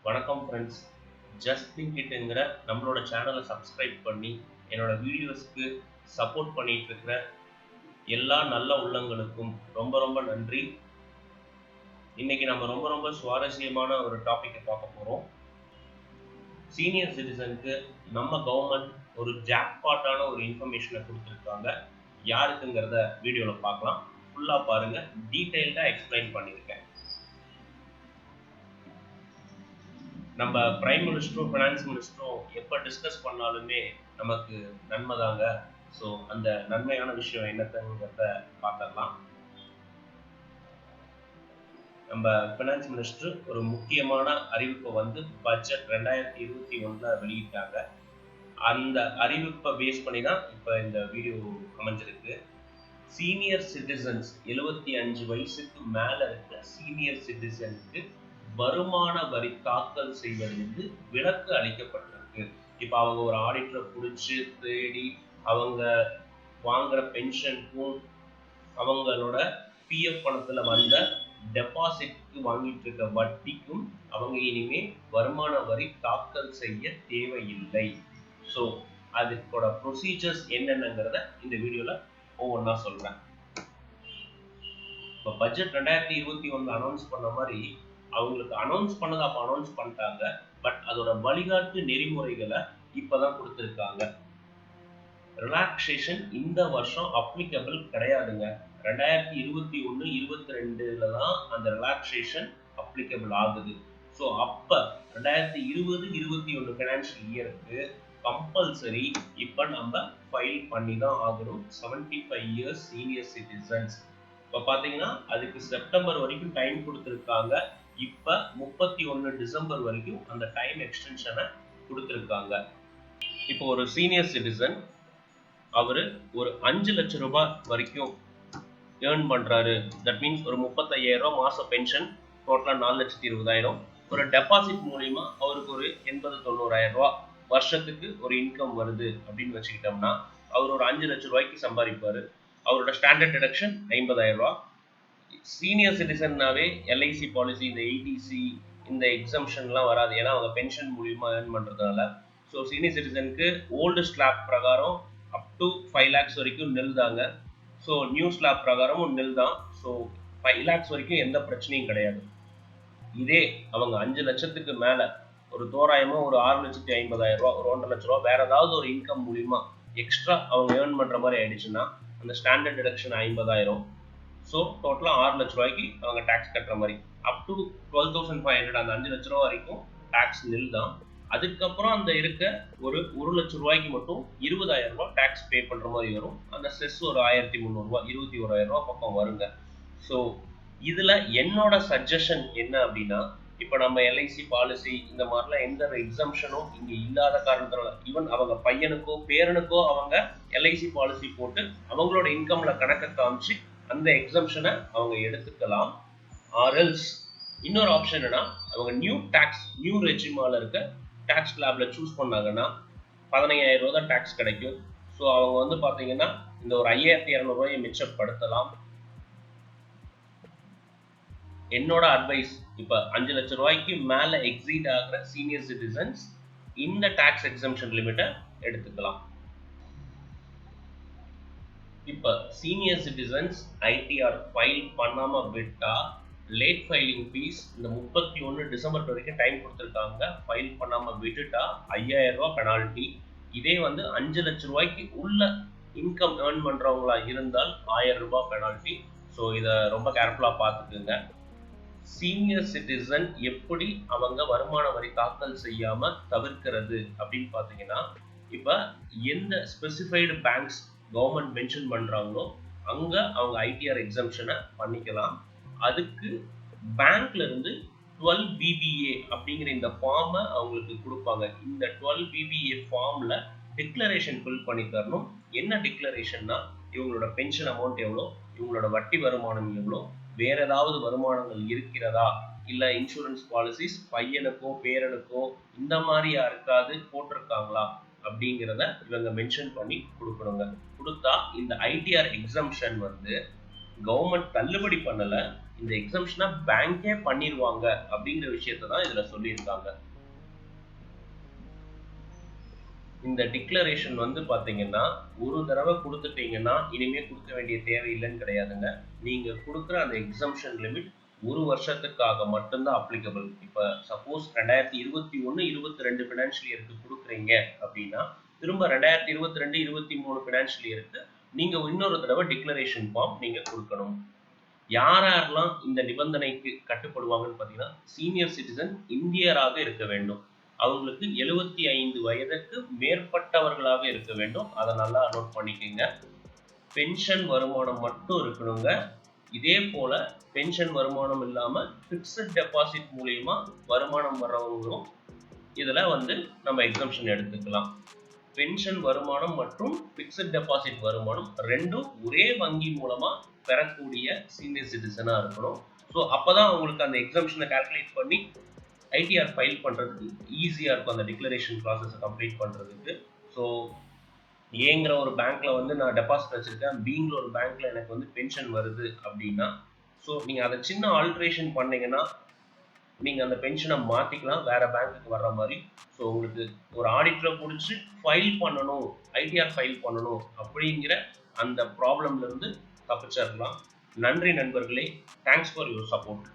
வணக்கம் friends. Just think இட்ங்கிற நம்மளோட சேனலை சப்ஸ்கிரைப் பண்ணி என்னோட வீடியோஸ்க்கு சப்போர்ட் பண்ணிட்டு இருக்கிற எல்லா நல்ல உள்ளங்களுக்கும் ரொம்ப ரொம்ப நன்றி. இன்னைக்கு நம்ம ரொம்ப சுவாரஸ்யமான ஒரு டாபிக்கை பார்க்க போகிறோம். சீனியர் சிட்டிசனுக்கு நம்ம கவர்மெண்ட் ஒரு ஜாக்பாட்டான ஒரு இன்ஃபர்மேஷனை கொடுத்துருக்காங்க. யாருக்குங்கிறத வீடியோவில் பார்க்கலாம். ஃபுல்லாக பாருங்கள், டீட்டெயில்டாக எக்ஸ்பிளைன் பண்ணியிருக்கேன். நம்ம பிரைம் மினிஸ்டரும் ஃபினான்ஸ் மினிஸ்டரும் எப்போ டிஸ்கஸ் பண்ணாலுமே நமக்கு நன்மை தாங்க. ஸோ அந்த நன்மையான விஷயம் என்னத்தங்கிறத பார்த்துடலாம். நம்ம ஃபினான்ஸ் மினிஸ்டர் ஒரு முக்கியமான அறிவிப்பை பட்ஜெட் 2021 வெளியிட்டாங்க. அந்த அறிவிப்பை பேஸ் பண்ணி தான் இப்போ இந்த வீடியோ அமைஞ்சிருக்கு. சீனியர் சிட்டிசன்ஸ் 75 வயசுக்கு மேலே இருக்க சீனியர் சிட்டிசனுக்கு வருமான வரி தாக்கல் செய்வது விலக்கு அளிக்கப்பட்டிருக்கு. இப்போ அவங்க ஒரு ஆடிட்டரை பிடிச்சி தேடி அவங்க வாங்குற பென்ஷனுக்கும் அவங்களோட பிஎஃப் பணத்தில் வந்த டெபாசிட்க்கு வாங்கிட்டு இருக்க வட்டிக்கும் அவங்க இனிமே வருமான வரி தாக்கல் செய்ய தேவையில்லை. ஸோ அதுக்கோட ப்ரொசீஜர்ஸ் என்னென்னங்கிறத இந்த வீடியோவில் ஒவ்வொன்றா சொல்கிறேன். இப்போ பட்ஜெட் 2021 அனௌன்ஸ் பண்ண மாதிரி அவங்களுக்கு அனௌன்ஸ் பண்ணதை அப்போ அனௌன்ஸ் பண்ணிட்டாங்க. பட் அதோட வழிகாட்டு நெறிமுறைகளை இப்போதான் கொடுத்துருக்காங்க. ரிலாக்ஸேஷன் இந்த வருஷம் அப்ளிகபிள் கிடையாதுங்க. 2021-22 தான் அந்த ரிலாக்ஸேஷன் அப்ளிகபிள் ஆகுது. ஸோ அப்போ 2020-21 ஃபினான்ஷியல் இயருக்கு கம்பல்சரி இப்போ நம்ம ஃபைல் பண்ணி தான் ஆகணும். 75 இயர்ஸ் சீனியர் சிட்டிசன்ஸ். இப்போ பார்த்தீங்கன்னா அதுக்கு செப்டம்பர் வரைக்கும் டைம் கொடுத்துருக்காங்க. இப்போ 31 டிசம்பர் வரைக்கும் அந்த டைம் எக்ஸ்டென்ஷனை கொடுத்துருக்காங்க. இப்போ ஒரு சீனியர் சிட்டிசன் அவர் ஒரு 5 லட்சம் ரூபாய் வரைக்கும் ஏர்ன் பண்ணுறாரு. தட் மீன்ஸ் ஒரு 35,000 ரூபா மாதம் பென்ஷன், டோட்டலாக 4,20,000. ஒரு டெபாசிட் மூலிமா அவருக்கு ஒரு 80,000-90,000 ரூபா வருஷத்துக்கு ஒரு இன்கம் வருது அப்படின்னு வச்சுக்கிட்டோம்னா அவர் ஒரு 5 லட்சம் ரூபாய்க்கு சம்பாதிப்பார். அவரோட ஸ்டாண்டர்ட் டிடக்ஷன் 50,000 ரூபா. சீனியர் சிட்டிசன்னாவே எல்ஐசி பாலிசி, இந்த ஏடிசி, இந்த எக்ஸம்ஷன்லாம் வராது. ஏன்னா அவங்க பென்ஷன் மூலியமா ஏர்ன் பண்ணுறதுனால. ஸோ சீனியர் சிட்டிசனுக்கு ஓல்டு ஸ்லாப் பிரகாரம் அப் டு 5 lakhs வரைக்கும் நெல் தாங்க. ஸோ நியூ ஸ்லாப் பிரகாரமும் நெல் தான். ஸோ 5 lakhs வரைக்கும் எந்த பிரச்சனையும் கிடையாது. இதே அவங்க 5 லட்சத்துக்கு மேலே ஒரு தோராயமாக ஒரு 6,50,000 ரூபா, ஒரு 1.5 லட்ச ரூபா வேற ஏதாவது ஒரு இன்கம் மூலியமா எக்ஸ்ட்ரா அவங்க ஏர்ன் பண்ணுற மாதிரி ஆயிடுச்சுன்னா அந்த ஸ்டாண்டர்ட் டிடக்ஷன் 50,000. ஸோ டோட்டலாக 6 லட்ச ரூபாய்க்கு அவங்க டேக்ஸ் கட்டுற மாதிரி. அப் டு 12,500 அந்த 5 லட்ச ரூபா வரைக்கும் டேக்ஸ் நில் தான். அதுக்கப்புறம் அந்த இருக்க ஒரு 1 லட்ச ரூபாய்க்கு மட்டும் 20,000 ரூபாய் டேக்ஸ் பே பண்ணுற மாதிரி வரும். அந்த செஸ் ஒரு 1,300 ரூபா, 21,000 ரூபா பக்கம் வருங்க. ஸோ இதில் என்னோட சஜஷன் என்ன அப்படின்னா, இப்போ நம்ம எல்ஐசி பாலிசி இந்த மாதிரிலாம் எந்த எக்ஸம்ஷனும் இங்கே இல்லாத காரணத்தினால ஈவன் அவங்க பையனுக்கோ பேரனுக்கோ அவங்க எல்ஐசி பாலிசி போட்டு அவங்களோட இன்கம்ல கணக்கை காமிச்சு அந்த எக்ஸம்ஷனை அவங்க எடுத்துக்கலாம். ஆர்எல்ஸ் இன்னொரு ஆப்ஷன் என்னன்னா, அவங்க நியூ ரெஜிமால இருக்க டாக்ஸ் ஸ்லாப்ல சூஸ் பண்ணாங்கன்னா 15,000 ரூபா தான் டாக்ஸ் கிடைக்கும். ஸோ அவங்க பார்த்தீங்கன்னா இந்த ஒரு 5,200 ரூபாயை மிச்சப்படுத்தலாம். என்னோட அட்வைஸ், இப்போ 5 லட்சம் ரூபாய்க்கு மேலே எக்ஸீட் ஆகிற சீனியர் சிட்டிசன்ஸ் இந்த டாக்ஸ் எக்ஸம்ஷன் லிமிட்டை எடுத்துக்கலாம். இப்போ சீனியர் சிட்டிசன்ஸ் ஐடிஆர் ஃபைல் பண்ணாமல் விட்டா லேட் ஃபைலிங் ஃபீஸ் இந்த 31 டிசம்பர் வரைக்கும் டைம் கொடுத்துருக்காங்க. ஃபைல் பண்ணாமல் விட்டுட்டா 5,000 ரூபா பெனால்ட்டி. இதே 5 லட்ச ரூபாய்க்கு உள்ள இன்கம் ஏர்ன் பண்ணுறவங்களா இருந்தால் 1,000 ரூபாய் பெனால்ட்டி. ஸோ இதை ரொம்ப கேர்ஃபுல்லாக பார்த்துக்குங்க. சீனியர் சிட்டிசன் எப்படி அவங்க வருமான வரி தாக்கல் செய்யாமல் தவிர்க்கிறது அப்படின்னு பார்த்தீங்கன்னா, இப்போ எந்த ஸ்பெசிஃபைடு பேங்க்ஸ் கவர்மெண்ட் மென்ஷன் பண்ணுறாங்களோ அங்கே அவங்க ஐடிஆர் எக்ஸம்ஷனை பண்ணிக்கலாம். அதுக்கு பேங்க்ல இருந்து 12 BBA அப்படிங்கிற இந்த ஃபார்மை அவங்களுக்கு கொடுப்பாங்க. இந்த 12 BBA ஃபார்மில் டிக்ளரேஷன் ஃபில் பண்ணி தரணும். என்ன டிக்ளரேஷன்னா, இவங்களோட பென்ஷன் அமௌண்ட் எவ்வளோ, இவங்களோட வட்டி வருமானம் எவ்வளோ, வேற ஏதாவது வருமானங்கள் இருக்கிறதா, இல்லை இன்சூரன்ஸ் பாலிசிஸ் பையனுக்கோ பேரனுக்கோ இந்த மாதிரி யாருக்காவது போட்டிருக்காங்களா அப்படிங்கிறத இவங்க மென்ஷன் பண்ணி கொடுக்கணுங்க. கொடுத்தா இந்த ஐடிஆர் எக்ஸம்ஷன் கவர்மெண்ட் தள்ளுபடி பண்ணல, இந்த எக்ஸம்ஷனை பேங்கே பண்ணிடுவாங்க அப்படிங்கிற விஷயத்தை தான் இதுல சொல்லியிருக்காங்க. இந்த டிக்ளரேஷன் வந்து பாத்தீங்கன்னா ஒரு தடவை கொடுத்துட்டீங்கன்னா இனிமே கொடுக்க வேண்டிய தேவையில்லைன்னு கிடையாதுங்க. நீங்க கொடுக்குற அந்த எக்ஸம்ஷன் லிமிட் ஒரு வருஷத்துக்காக மட்டும்தான் அப்ளிகபிள். இப்ப சப்போஸ் 2021 22 ஃபினான்ஷியல் இயருக்கு கொடுக்குறீங்க அப்படின்னா திரும்ப 2022 23 ஃபினான்ஷியல் இயருக்கு நீங்க இன்னொரு தடவை டிக்ளரேஷன் ஃபார்ம் நீங்க கொடுக்கணும். யாரெல்லாம் இந்த நிபந்தனைக்கு கட்டுப்படுவாங்கன்னு பார்த்தீங்கன்னா சீனியர் சிட்டிசன் இந்தியராக இருக்க வேண்டும். அவங்களுக்கு 75 வயதுக்கு மேற்பட்டவர்களாக இருக்க வேண்டும். அதை நல்லா நோட் பண்ணிக்கோங்க. பென்ஷன் வருமானம் மட்டும் இருக்கணுங்க. இதே போல பென்ஷன் வருமானம் இல்லாம பிக்ஸட் டெபாசிட் மூலியமா வருமானம் வர்றவங்களும் இதுல வந்து நம்ம எக்ஸம்ஷன் எடுத்துக்கலாம். பென்ஷன் வருமானம் மற்றும் பிக்ஸட் டெபாசிட் வருமானம் ரெண்டும் ஒரே வங்கி மூலமா பெறக்கூடிய சீனியர் சிட்டிசனா இருக்கணும். ஸோ அப்பதான் அவங்களுக்கு அந்த எக்ஸம்ஷனை கால்குலேட் பண்ணி ஐடிஆர் ஃபைல் பண்றதுக்கு ஈஸியா இருக்கும், அந்த டிக்ளரேஷன் ப்ராசஸை கம்ப்ளீட் பண்றதுக்கு. ஸோ ஏங்கிற ஒரு பேங்க்ல வந்து நான் டெபாசிட் வச்சிருக்கேன், பிங்கிற ஒரு பேங்க்ல எனக்கு வந்து பென்ஷன் வருது அப்படின்னா, ஸோ நீங்க அதை சின்ன ஆல்ட்ரேஷன் பண்ணீங்கன்னா நீங்க அந்த பென்ஷனை மாத்திக்கலாம் வேற பேங்க்குக்கு வர்ற மாதிரி. ஸோ உங்களுக்கு ஒரு ஆடிட்டரை பிடிச்சி ஃபைல் பண்ணணும், ஐடிஆர் ஃபைல் பண்ணணும் அப்படிங்கிற அந்த ப்ராப்ளம்ல இருந்து தப்பிச்சிடலாம். நன்றி நண்பர்களே. Thanks for your support.